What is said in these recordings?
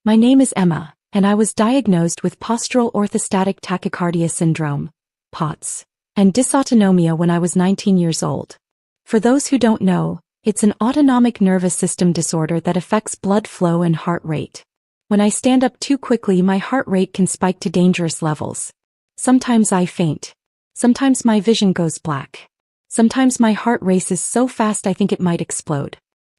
My name is Emma, and I was diagnosed with postural orthostatic tachycardia syndrome, POTS, and dysautonomia when I was 19 years old. For those who don't know, it's an autonomic nervous system disorder that affects blood flow and heart rate. When I stand up too quickly, my heart rate can spike to dangerous levels. Sometimes I faint. Sometimes my vision goes black. Sometimes my heart races so fast I think it might explode.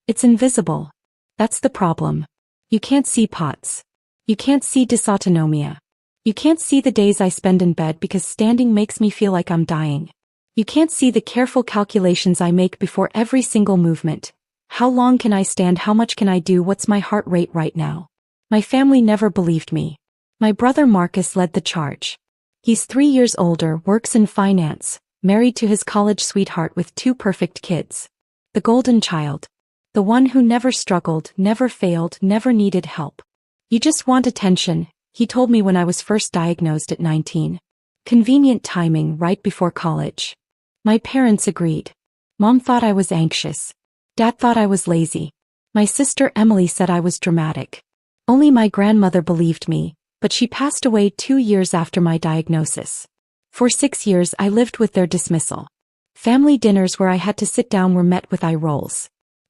It's invisible. That's the problem. You can't see POTS. You can't see dysautonomia. You can't see the days I spend in bed because standing makes me feel like I'm dying. You can't see the careful calculations I make before every single movement. How long can I stand? How much can I do? What's my heart rate right now? My family never believed me. My brother Marcus led the charge. He's 3 years older, works in finance, married to his college sweetheart with 2 perfect kids. The golden child. The one who never struggled, never failed, never needed help. You just want attention, he told me when I was first diagnosed at 19. Convenient timing right before college. My parents agreed. Mom thought I was anxious. Dad thought I was lazy. My sister Emily said I was dramatic. Only my grandmother believed me, but she passed away 2 years after my diagnosis. For 6 years I lived with their dismissal. Family dinners where I had to sit down were met with eye rolls.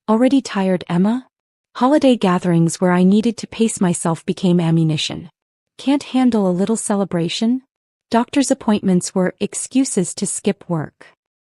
Already tired, Emma? Holiday gatherings where I needed to pace myself became ammunition. Can't handle a little celebration? Doctor's appointments were excuses to skip work.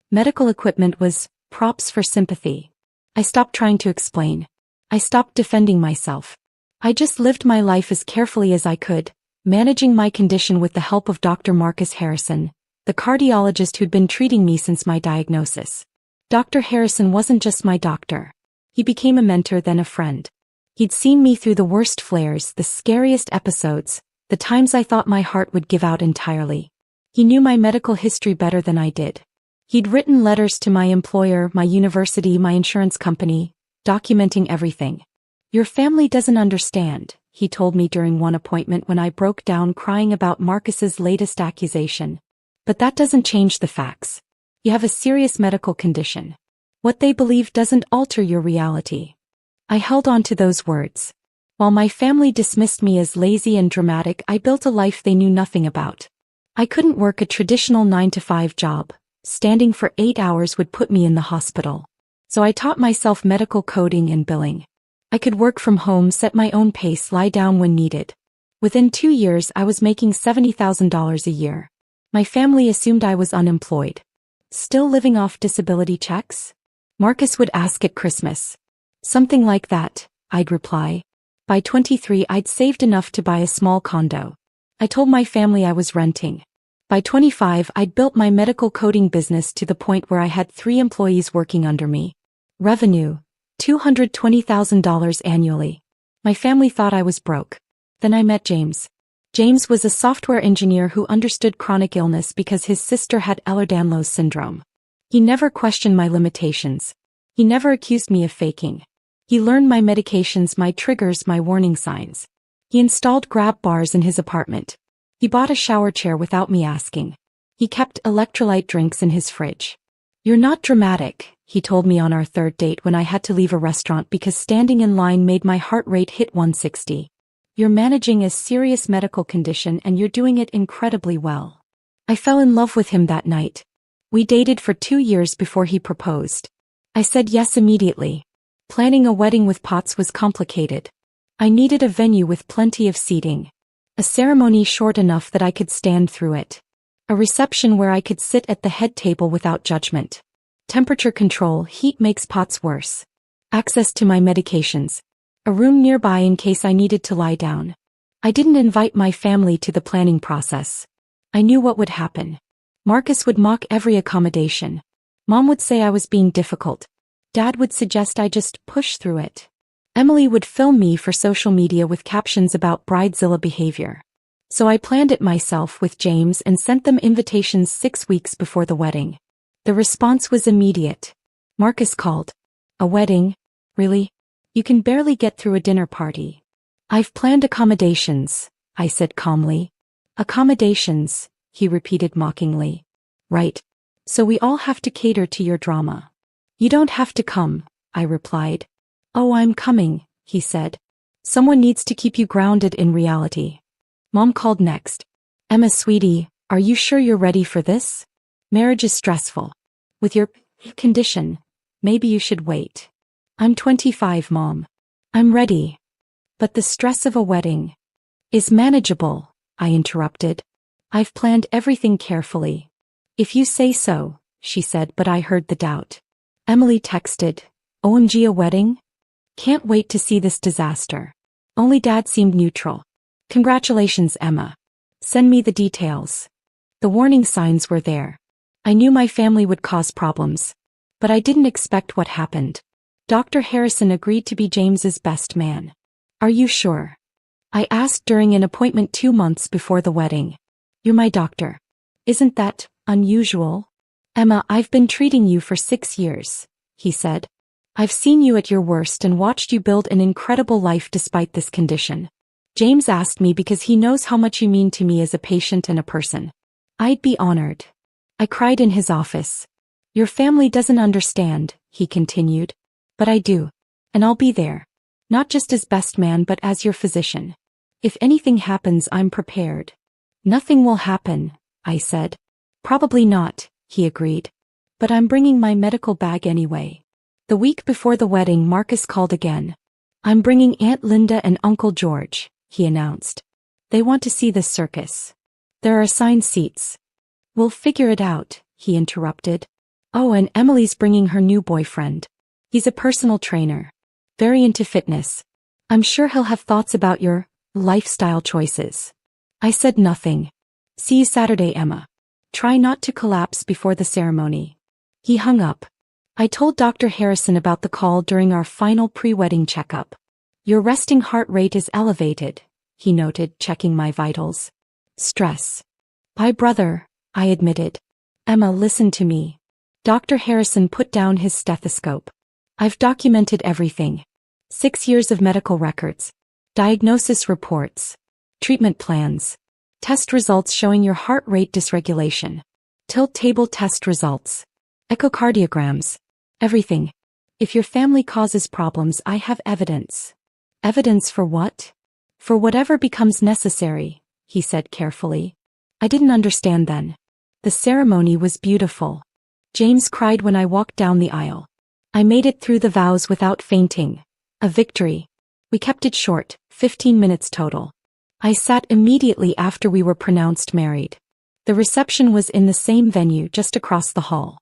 Medical equipment was props for sympathy. I stopped trying to explain. I stopped defending myself. I just lived my life as carefully as I could, managing my condition with the help of Dr. Marcus Harrison, the cardiologist who'd been treating me since my diagnosis. Dr. Harrison wasn't just my doctor. He became a mentor, then a friend. He'd seen me through the worst flares, the scariest episodes, the times I thought my heart would give out entirely. He knew my medical history better than I did. He'd written letters to my employer, my university, my insurance company, documenting everything. Your family doesn't understand, he told me during one appointment when I broke down crying about Marcus's latest accusation. But that doesn't change the facts. You have a serious medical condition. What they believe doesn't alter your reality. I held on to those words. While my family dismissed me as lazy and dramatic, I built a life they knew nothing about. I couldn't work a traditional 9-to-5 job. Standing for 8 hours would put me in the hospital. So I taught myself medical coding and billing. I could work from home, set my own pace, lie down when needed. Within 2 years I was making $70,000 a year. My family assumed I was unemployed. Still living off disability checks? Marcus would ask at Christmas. Something like that, I'd reply. By 23 I'd saved enough to buy a small condo. I told my family I was renting. By 25 I'd built my medical coding business to the point where I had 3 employees working under me. Revenue, $220,000 annually. My family thought I was broke. Then I met James. James was a software engineer who understood chronic illness because his sister had Ehlers-Danlos syndrome. He never questioned my limitations. He never accused me of faking. He learned my medications, my triggers, my warning signs. He installed grab bars in his apartment. He bought a shower chair without me asking. He kept electrolyte drinks in his fridge. You're not dramatic, he told me on our 3rd date when I had to leave a restaurant because standing in line made my heart rate hit 160. You're managing a serious medical condition and you're doing it incredibly well. I fell in love with him that night. We dated for 2 years before he proposed. I said yes immediately. Planning a wedding with POTS was complicated. I needed a venue with plenty of seating. A ceremony short enough that I could stand through it. A reception where I could sit at the head table without judgment. Temperature control, heat makes POTS worse. Access to my medications. A room nearby in case I needed to lie down. I didn't invite my family to the planning process. I knew what would happen. Marcus would mock every accommodation. Mom would say I was being difficult. Dad would suggest I just push through it. Emily would film me for social media with captions about bridezilla behavior. So I planned it myself with James and sent them invitations 6 weeks before the wedding. The response was immediate. Marcus called. A wedding? Really? You can barely get through a dinner party. I've planned accommodations, I said calmly. Accommodations, he repeated mockingly. Right. So we all have to cater to your drama. You don't have to come, I replied. Oh, I'm coming, he said. Someone needs to keep you grounded in reality. Mom called next. Emma, sweetie, are you sure you're ready for this? Marriage is stressful. With your condition, maybe you should wait. I'm 25, Mom. I'm ready. But the stress of a wedding is manageable, I interrupted. I've planned everything carefully. If you say so, she said, but I heard the doubt. Emily texted, OMG, a wedding? Can't wait to see this disaster. Only Dad seemed neutral. Congratulations, Emma. Send me the details. The warning signs were there. I knew my family would cause problems. But I didn't expect what happened. Dr. Harrison agreed to be James's best man. Are you sure? I asked during an appointment 2 months before the wedding. You're my doctor. Isn't that unusual? Emma, I've been treating you for 6 years, he said. I've seen you at your worst and watched you build an incredible life despite this condition. James asked me because he knows how much you mean to me as a patient and a person. I'd be honored. I cried in his office. Your family doesn't understand, he continued. But I do. And I'll be there. Not just as best man but as your physician. If anything happens, I'm prepared. Nothing will happen, I said. Probably not, he agreed. But I'm bringing my medical bag anyway. The week before the wedding, Marcus called again. I'm bringing Aunt Linda and Uncle George, he announced. They want to see this circus. There are assigned seats. We'll figure it out, he interrupted. Oh, and Emily's bringing her new boyfriend. He's a personal trainer. Very into fitness. I'm sure he'll have thoughts about your lifestyle choices. I said nothing. See you Saturday, Emma. Try not to collapse before the ceremony. He hung up. I told Dr. Harrison about the call during our final pre-wedding checkup. Your resting heart rate is elevated, he noted, checking my vitals. Stress. Bye, brother, I admitted. Emma, listen to me. Dr. Harrison put down his stethoscope. I've documented everything. 6 years of medical records. Diagnosis reports. Treatment plans. Test results showing your heart rate dysregulation. Tilt table test results. Echocardiograms. Everything. If your family causes problems, I have evidence. Evidence for what? For whatever becomes necessary, he said carefully. I didn't understand then. The ceremony was beautiful. James cried when I walked down the aisle. I made it through the vows without fainting. A victory. We kept it short, 15 minutes total. I sat immediately after we were pronounced married. The reception was in the same venue just across the hall.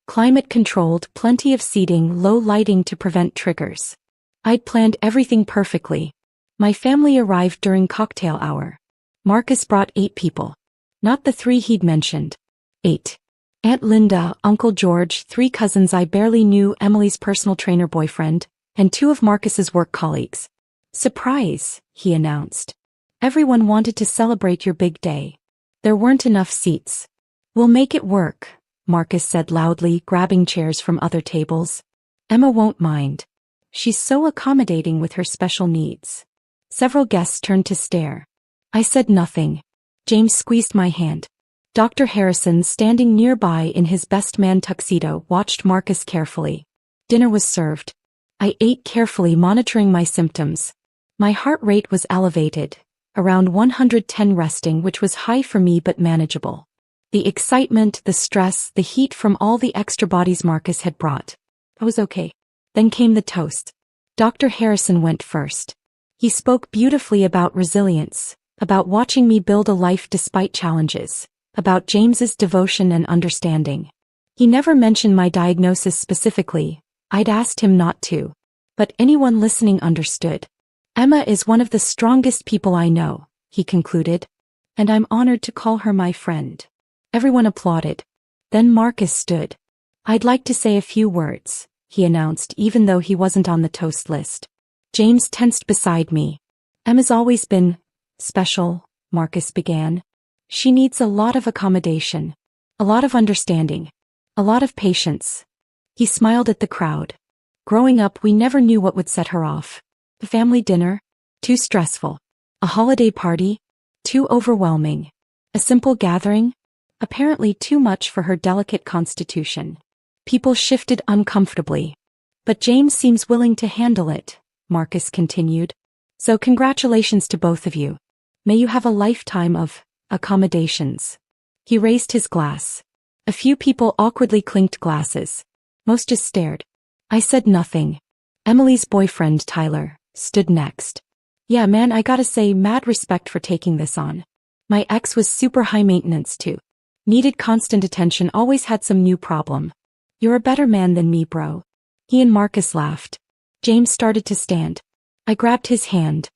Climate controlled, plenty of seating, low lighting to prevent triggers. I'd planned everything perfectly. My family arrived during cocktail hour. Marcus brought 8 people. Not the 3 he'd mentioned. 8. Aunt Linda, Uncle George, 3 cousins I barely knew, Emily's personal trainer boyfriend, and 2 of Marcus's work colleagues. Surprise, he announced. Everyone wanted to celebrate your big day. There weren't enough seats. We'll make it work, Marcus said loudly, grabbing chairs from other tables. Emma won't mind. She's so accommodating with her special needs. Several guests turned to stare. I said nothing. James squeezed my hand. Dr. Harrison, standing nearby in his best man tuxedo, watched Marcus carefully. Dinner was served. I ate carefully, monitoring my symptoms. My heart rate was elevated, around 110 resting, which was high for me but manageable. The excitement, the stress, the heat from all the extra bodies Marcus had brought. I was okay. Then came the toast. Dr. Harrison went first. He spoke beautifully about resilience, about watching me build a life despite challenges, about James's devotion and understanding. He never mentioned my diagnosis specifically. I'd asked him not to. But anyone listening understood. Emma is one of the strongest people I know, he concluded. And I'm honored to call her my friend. Everyone applauded. Then Marcus stood. I'd like to say a few words, he announced, even though he wasn't on the toast list. James tensed beside me. Emma's always been special, Marcus began. She needs a lot of accommodation, a lot of understanding, a lot of patience. He smiled at the crowd. Growing up, we never knew what would set her off. A family dinner? Too stressful. A holiday party? Too overwhelming. A simple gathering? Apparently too much for her delicate constitution. People shifted uncomfortably. But James seems willing to handle it, Marcus continued. So congratulations to both of you. May you have a lifetime of accommodations. He raised his glass. A few people awkwardly clinked glasses. Most just stared. I said nothing. Emily's boyfriend, Tyler, stood next. Yeah man, I gotta say, mad respect for taking this on. My ex was super high maintenance too. Needed constant attention, always had some new problem. You're a better man than me, bro. He and Marcus laughed. James started to stand. I grabbed his hand.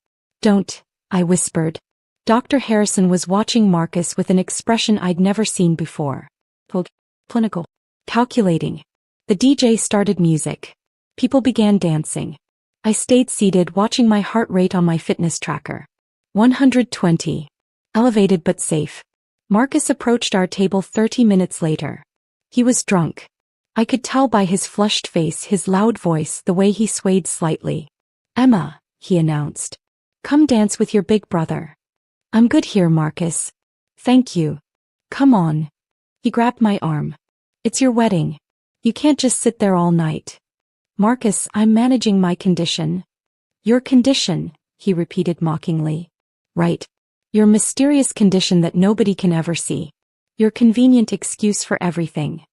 Don't, I whispered. Dr. Harrison was watching Marcus with an expression I'd never seen before. Clinical. Calculating. The DJ started music. People began dancing. I stayed seated, watching my heart rate on my fitness tracker. 120. Elevated but safe. Marcus approached our table 30 minutes later. He was drunk. I could tell by his flushed face, his loud voice, the way he swayed slightly. Emma, he announced. Come dance with your big brother. I'm good here, Marcus. Thank you. Come on. He grabbed my arm. It's your wedding. You can't just sit there all night. Marcus, I'm managing my condition. Your condition, he repeated mockingly. Right. Your mysterious condition that nobody can ever see. Your convenient excuse for everything.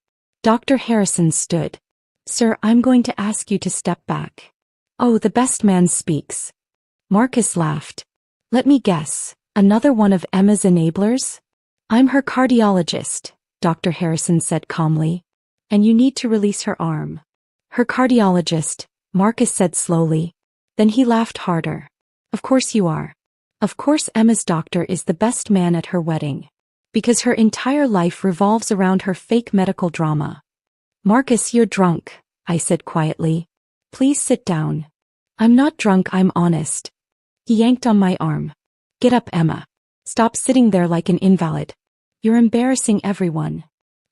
Dr. Harrison stood. Sir, I'm going to ask you to step back. Oh, the best man speaks. Marcus laughed. Let me guess, another one of Emma's enablers? I'm her cardiologist, Dr. Harrison said calmly. And you need to release her arm. Her cardiologist, Marcus said slowly. Then he laughed harder. Of course you are. Of course Emma's doctor is the best man at her wedding. Because her entire life revolves around her fake medical drama. Marcus, you're drunk, I said quietly. Please sit down. I'm not drunk, I'm honest. He yanked on my arm. Get up, Emma. Stop sitting there like an invalid. You're embarrassing everyone.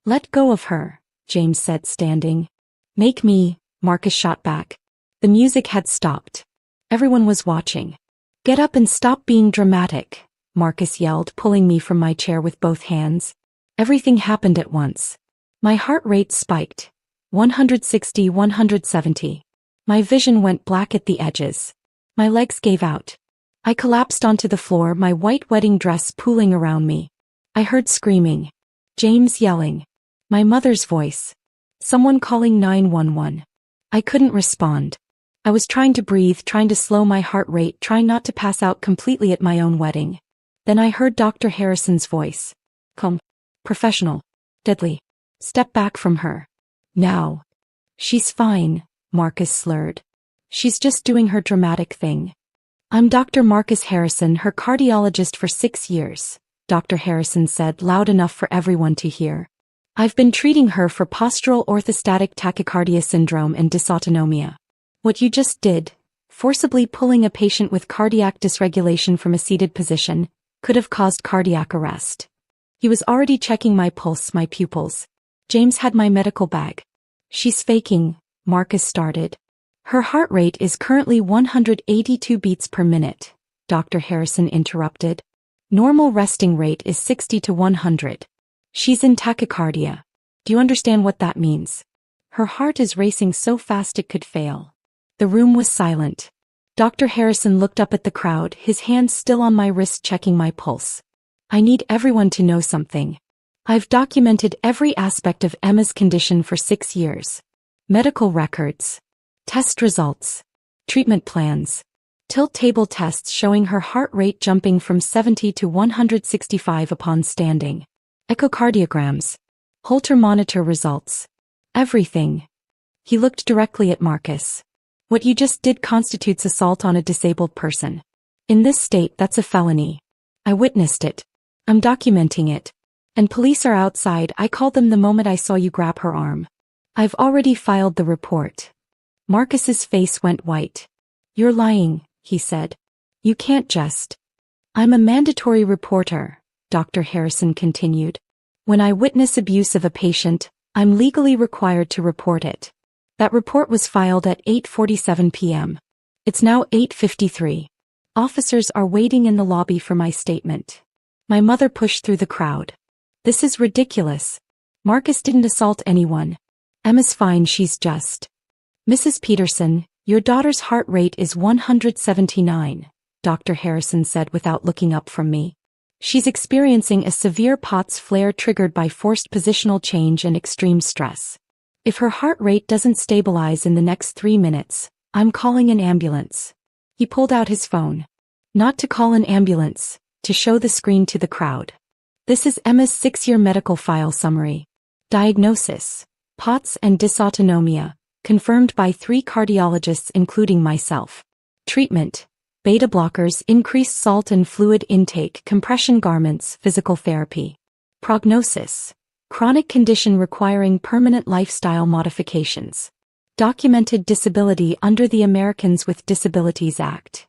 Let go of her, James said, standing. Make me, Marcus shot back. The music had stopped. Everyone was watching. Get up and stop being dramatic, Marcus yelled, pulling me from my chair with both hands. Everything happened at once. My heart rate spiked. 160, 170. My vision went black at the edges. My legs gave out. I collapsed onto the floor, my white wedding dress pooling around me. I heard screaming. James yelling. My mother's voice. Someone calling 911. I couldn't respond. I was trying to breathe, trying to slow my heart rate, trying not to pass out completely at my own wedding. Then I heard Dr. Harrison's voice. Calm. Professional. Deadly. Step back from her. Now. She's fine, Marcus slurred. She's just doing her dramatic thing. I'm Dr. Marcus Harrison, her cardiologist for 6 years, Dr. Harrison said, loud enough for everyone to hear. I've been treating her for postural orthostatic tachycardia syndrome and dysautonomia. What you just did, forcibly pulling a patient with cardiac dysregulation from a seated position, could have caused cardiac arrest. He was already checking my pulse, my pupils. James had my medical bag. She's faking, Marcus started. Her heart rate is currently 182 beats per minute, Dr. Harrison interrupted. Normal resting rate is 60 to 100. She's in tachycardia. Do you understand what that means? Her heart is racing so fast it could fail. The room was silent. Dr. Harrison looked up at the crowd, his hand still on my wrist checking my pulse. I need everyone to know something. I've documented every aspect of Emma's condition for 6 years. Medical records. Test results. Treatment plans. Tilt table tests showing her heart rate jumping from 70 to 165 upon standing. Echocardiograms. Holter monitor results. Everything. He looked directly at Marcus. What you just did constitutes assault on a disabled person. In this state, that's a felony. I witnessed it. I'm documenting it. And police are outside. I called them the moment I saw you grab her arm. I've already filed the report. Marcus's face went white. You're lying, he said. You can't just. I'm a mandatory reporter, Dr. Harrison continued. When I witness abuse of a patient, I'm legally required to report it. That report was filed at 8:47 p.m. It's now 8:53. Officers are waiting in the lobby for my statement. My mother pushed through the crowd. This is ridiculous. Marcus didn't assault anyone. Emma's fine, she's just. Mrs. Peterson, your daughter's heart rate is 179, Dr. Harrison said without looking up from me. She's experiencing a severe POTS flare triggered by forced positional change and extreme stress. If her heart rate doesn't stabilize in the next 3 minutes, I'm calling an ambulance. He pulled out his phone. Not to call an ambulance, to show the screen to the crowd. This is Emma's 6-year medical file summary. Diagnosis: POTS and dysautonomia, confirmed by 3 cardiologists including myself. Treatment: beta blockers, increased salt and fluid intake, compression garments, physical therapy. Prognosis: chronic condition requiring permanent lifestyle modifications. Documented disability under the Americans with Disabilities Act.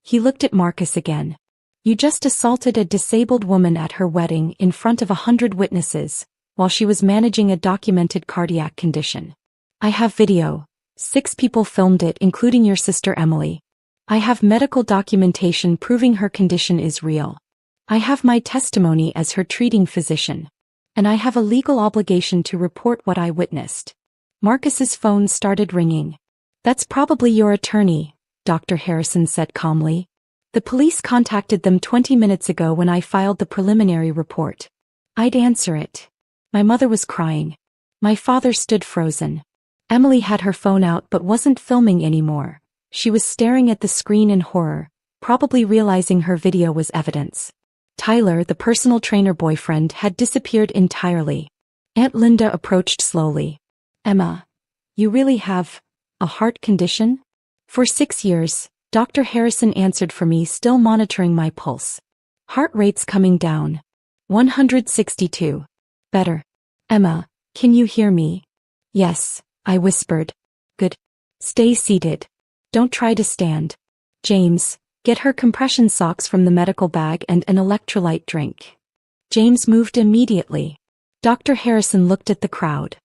He looked at Marcus again. You just assaulted a disabled woman at her wedding in front of 100 witnesses, while she was managing a documented cardiac condition. I have video. 6 people filmed it, including your sister Emily. I have medical documentation proving her condition is real. I have my testimony as her treating physician. And I have a legal obligation to report what I witnessed. Marcus's phone started ringing. That's probably your attorney, Dr. Harrison said calmly. The police contacted them 20 minutes ago when I filed the preliminary report. I'd answer it. My mother was crying. My father stood frozen. Emily had her phone out but wasn't filming anymore. She was staring at the screen in horror, probably realizing her video was evidence. Tyler, the personal trainer boyfriend, had disappeared entirely. Aunt Linda approached slowly. Emma, you really have a heart condition? For 6 years, Dr. Harrison answered for me, still monitoring my pulse. Heart rate's coming down. 162. Better. Emma, can you hear me? Yes, I whispered. Good. Stay seated. Don't try to stand. James, get her compression socks from the medical bag and an electrolyte drink. James moved immediately. Dr. Harrison looked at the crowd.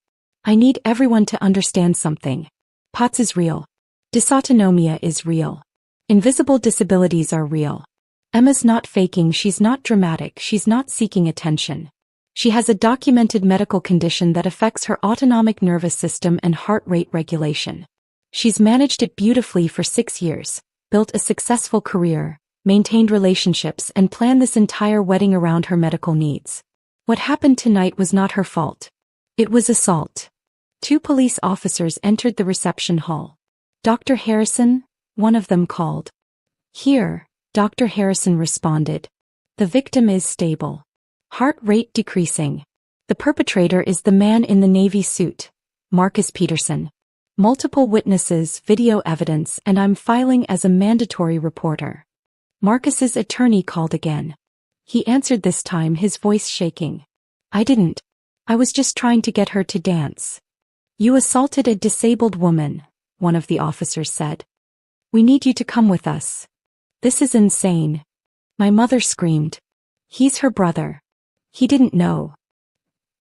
I need everyone to understand something. POTS is real. Dysautonomia is real. Invisible disabilities are real. Emma's not faking, she's not dramatic, she's not seeking attention. She has a documented medical condition that affects her autonomic nervous system and heart rate regulation. She's managed it beautifully for 6 years, built a successful career, maintained relationships, and planned this entire wedding around her medical needs. What happened tonight was not her fault. It was assault. 2 police officers entered the reception hall. Dr. Harrison, one of them called. Here, Dr. Harrison responded. The victim is stable. Heart rate decreasing. The perpetrator is the man in the navy suit, Marcus Peterson. Multiple witnesses, video evidence, and I'm filing as a mandatory reporter. Marcus's attorney called again. He answered this time, his voice shaking. I didn't. I was just trying to get her to dance. You assaulted a disabled woman, one of the officers said. We need you to come with us. This is insane. My mother screamed. He's her brother. He didn't know.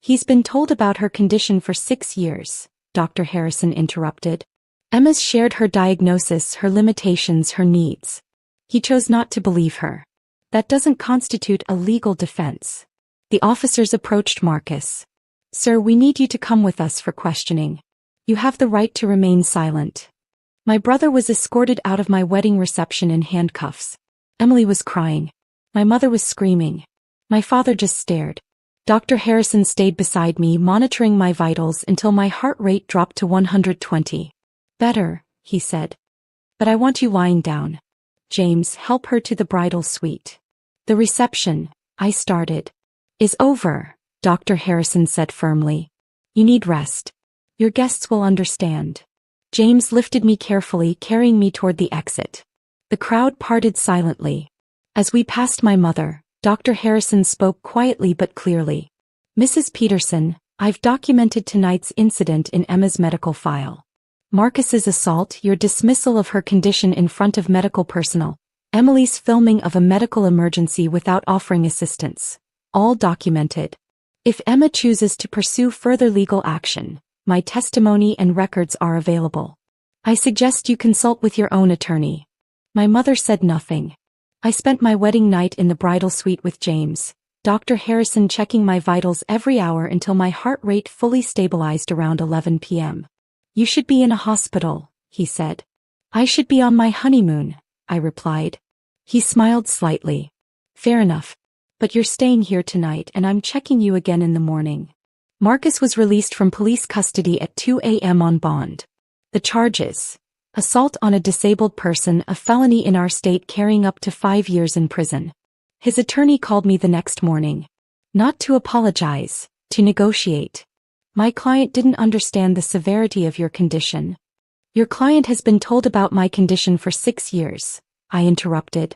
He's been told about her condition for 6 years, Dr. Harrison interrupted. Emma's shared her diagnosis, her limitations, her needs. He chose not to believe her. That doesn't constitute a legal defense. The officers approached Marcus. Sir, we need you to come with us for questioning. You have the right to remain silent. My brother was escorted out of my wedding reception in handcuffs. Emily was crying. My mother was screaming. My father just stared. Dr. Harrison stayed beside me, monitoring my vitals until my heart rate dropped to 120. Better, he said. But I want you lying down. James, help her to the bridal suite. The reception, I started, is over, Dr. Harrison said firmly. You need rest. Your guests will understand. James lifted me carefully, carrying me toward the exit. The crowd parted silently. As we passed my mother, Dr. Harrison spoke quietly but clearly. Mrs. Peterson, I've documented tonight's incident in Emma's medical file. Marcus's assault, your dismissal of her condition in front of medical personnel, Emily's filming of a medical emergency without offering assistance. All documented. If Emma chooses to pursue further legal action, my testimony and records are available. I suggest you consult with your own attorney. My mother said nothing. I spent my wedding night in the bridal suite with James, Dr. Harrison checking my vitals every hour until my heart rate fully stabilized around 11 p.m. You should be in a hospital, he said. I should be on my honeymoon, I replied. He smiled slightly. Fair enough. But you're staying here tonight and I'm checking you again in the morning. Marcus was released from police custody at 2 a.m. on bond. The charges: assault on a disabled person, a felony in our state carrying up to 5 years in prison. His attorney called me the next morning. Not to apologize, to negotiate. My client didn't understand the severity of your condition. Your client has been told about my condition for 6 years, I interrupted.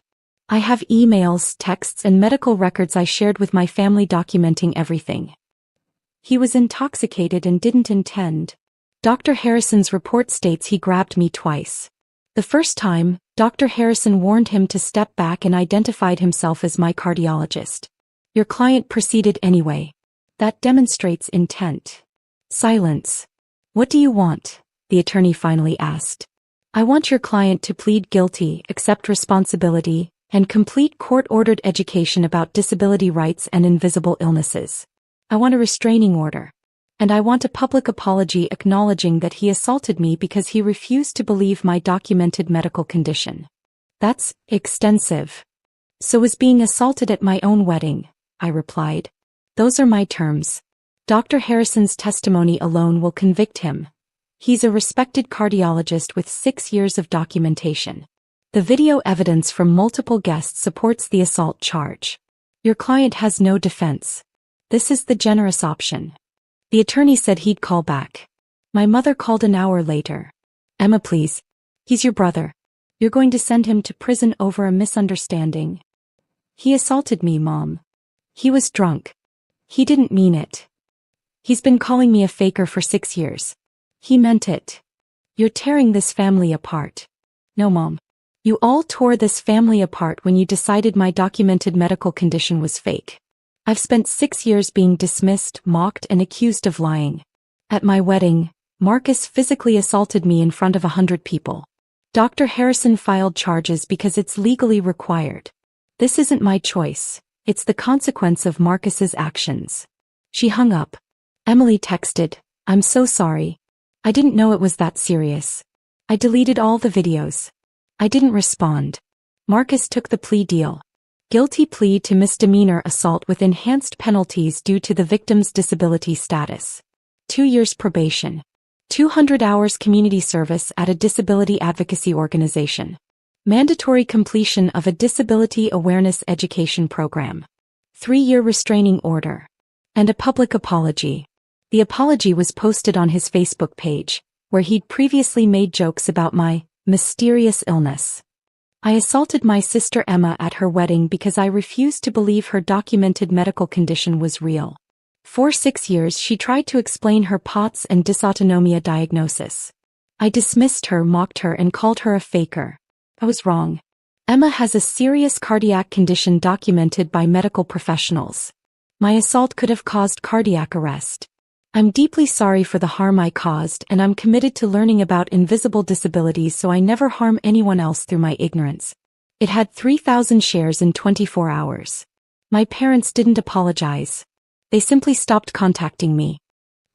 I have emails, texts, and medical records I shared with my family documenting everything. He was intoxicated and didn't intend. Dr. Harrison's report states he grabbed me twice. The first time, Dr. Harrison warned him to step back and identified himself as my cardiologist. Your client proceeded anyway. That demonstrates intent. Silence. What do you want? The attorney finally asked. I want your client to plead guilty, accept responsibility, and complete court-ordered education about disability rights and invisible illnesses. I want a restraining order. And I want a public apology acknowledging that he assaulted me because he refused to believe my documented medical condition. That's extensive. So was being assaulted at my own wedding, I replied. Those are my terms. Dr. Harrison's testimony alone will convict him. He's a respected cardiologist with 6 years of documentation. The video evidence from multiple guests supports the assault charge. Your client has no defense. This is the generous option. The attorney said he'd call back. My mother called an hour later. Emma, please. He's your brother. You're going to send him to prison over a misunderstanding. He assaulted me, Mom. He was drunk. He didn't mean it. He's been calling me a faker for 6 years. He meant it. You're tearing this family apart. No, Mom. You all tore this family apart when you decided my documented medical condition was fake. I've spent 6 years being dismissed, mocked, and accused of lying. At my wedding, Marcus physically assaulted me in front of 100 people. Dr. Harrison filed charges because it's legally required. This isn't my choice. It's the consequence of Marcus's actions. She hung up. Emily texted, I'm so sorry. I didn't know it was that serious. I deleted all the videos. I didn't respond. Marcus took the plea deal. Guilty plea to misdemeanor assault with enhanced penalties due to the victim's disability status. 2 years probation. 200 hours community service at a disability advocacy organization. Mandatory completion of a disability awareness education program. 3-year restraining order. And a public apology. The apology was posted on his Facebook page, where he'd previously made jokes about my mysterious illness. I assaulted my sister Emma at her wedding because I refused to believe her documented medical condition was real. For 6 years she tried to explain her POTS and dysautonomia diagnosis. I dismissed her, mocked her, and called her a faker. I was wrong. Emma has a serious cardiac condition documented by medical professionals. My assault could have caused cardiac arrest. I'm deeply sorry for the harm I caused, and I'm committed to learning about invisible disabilities so I never harm anyone else through my ignorance. It had 3,000 shares in 24 hours. My parents didn't apologize. They simply stopped contacting me.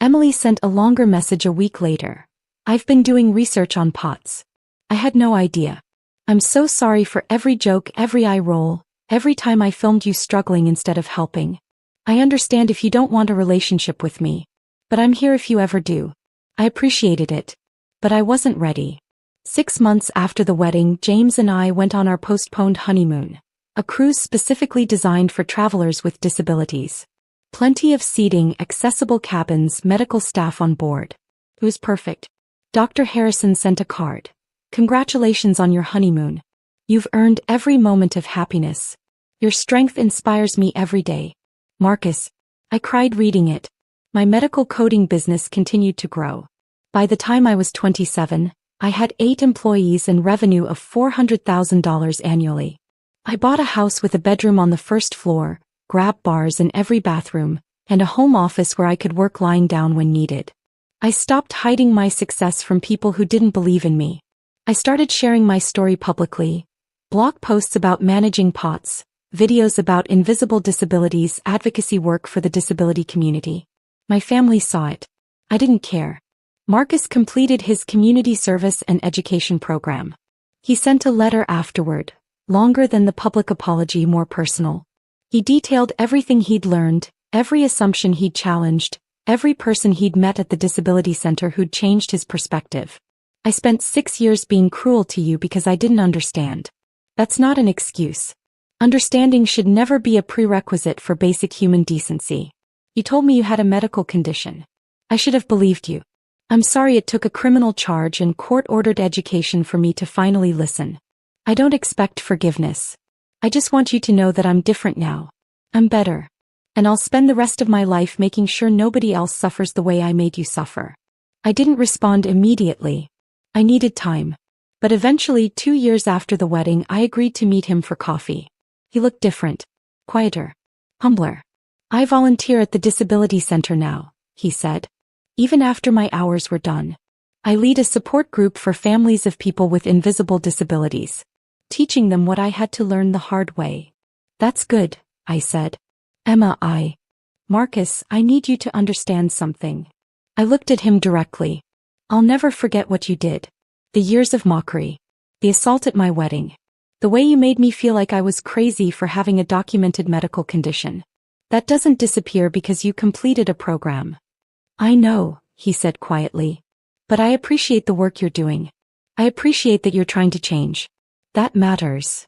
Emily sent a longer message a week later. I've been doing research on POTS. I had no idea. I'm so sorry for every joke, every eye roll, every time I filmed you struggling instead of helping. I understand if you don't want a relationship with me. But I'm here if you ever do. I appreciated it. But I wasn't ready. 6 months after the wedding, James and I went on our postponed honeymoon. A cruise specifically designed for travelers with disabilities. Plenty of seating, accessible cabins, medical staff on board. It was perfect. Dr. Harrison sent a card. Congratulations on your honeymoon. You've earned every moment of happiness. Your strength inspires me every day. Marcus. I cried reading it. My medical coding business continued to grow. By the time I was 27, I had 8 employees and revenue of $400,000 annually. I bought a house with a bedroom on the first floor, grab bars in every bathroom, and a home office where I could work lying down when needed. I stopped hiding my success from people who didn't believe in me. I started sharing my story publicly. Blog posts about managing POTS, videos about invisible disabilities, advocacy work for the disability community. My family saw it. I didn't care. Marcus completed his community service and education program. He sent a letter afterward, longer than the public apology, more personal. He detailed everything he'd learned, every assumption he'd challenged, every person he'd met at the disability center who'd changed his perspective. I spent 6 years being cruel to you because I didn't understand. That's not an excuse. Understanding should never be a prerequisite for basic human decency. You told me you had a medical condition. I should have believed you. I'm sorry it took a criminal charge and court-ordered education for me to finally listen. I don't expect forgiveness. I just want you to know that I'm different now. I'm better. And I'll spend the rest of my life making sure nobody else suffers the way I made you suffer. I didn't respond immediately. I needed time. But eventually, 2 years after the wedding, I agreed to meet him for coffee. He looked different. Quieter. Humbler. I volunteer at the disability center now, he said. Even after my hours were done. I lead a support group for families of people with invisible disabilities, teaching them what I had to learn the hard way. That's good, I said. Marcus, I need you to understand something. I looked at him directly. I'll never forget what you did. The years of mockery. The assault at my wedding. The way you made me feel like I was crazy for having a documented medical condition. That doesn't disappear because you completed a program. I know, he said quietly. But I appreciate the work you're doing. I appreciate that you're trying to change. That matters.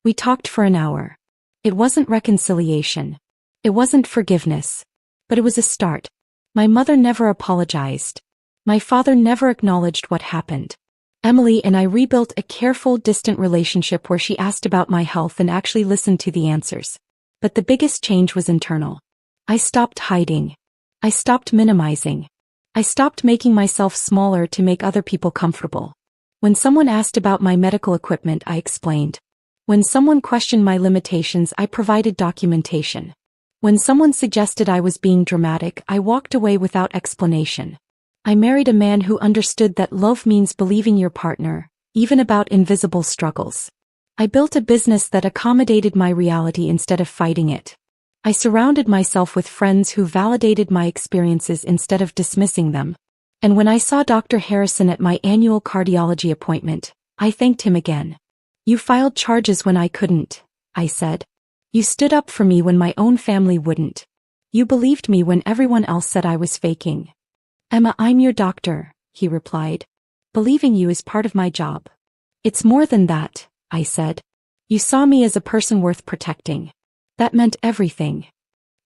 We talked for an hour. It wasn't reconciliation. It wasn't forgiveness. But it was a start. My mother never apologized. My father never acknowledged what happened. Emily and I rebuilt a careful, distant relationship where she asked about my health and actually listened to the answers. But the biggest change was internal. I stopped hiding. I stopped minimizing. I stopped making myself smaller to make other people comfortable. When someone asked about my medical equipment, I explained. When someone questioned my limitations, I provided documentation. When someone suggested I was being dramatic, I walked away without explanation. I married a man who understood that love means believing your partner, even about invisible struggles. I built a business that accommodated my reality instead of fighting it. I surrounded myself with friends who validated my experiences instead of dismissing them. And when I saw Dr. Harrison at my annual cardiology appointment, I thanked him again. You filed charges when I couldn't, I said. You stood up for me when my own family wouldn't. You believed me when everyone else said I was faking. Emma, I'm your doctor, he replied. Believing you is part of my job. It's more than that, I said. You saw me as a person worth protecting. That meant everything.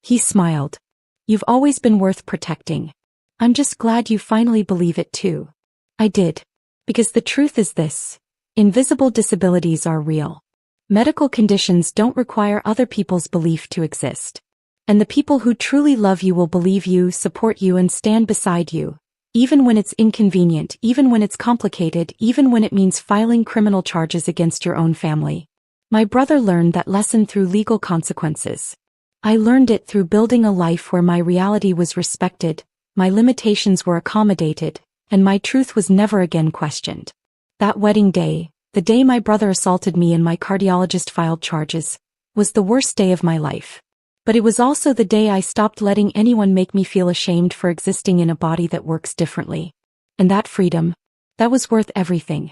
He smiled. You've always been worth protecting. I'm just glad you finally believe it too. I did. Because the truth is this. Invisible disabilities are real. Medical conditions don't require other people's belief to exist. And the people who truly love you will believe you, support you, and stand beside you. Even when it's inconvenient, even when it's complicated, even when it means filing criminal charges against your own family. My brother learned that lesson through legal consequences. I learned it through building a life where my reality was respected, my limitations were accommodated, and my truth was never again questioned. That wedding day, the day my brother assaulted me and my cardiologist filed charges, was the worst day of my life. But it was also the day I stopped letting anyone make me feel ashamed for existing in a body that works differently. And that freedom, that was worth everything.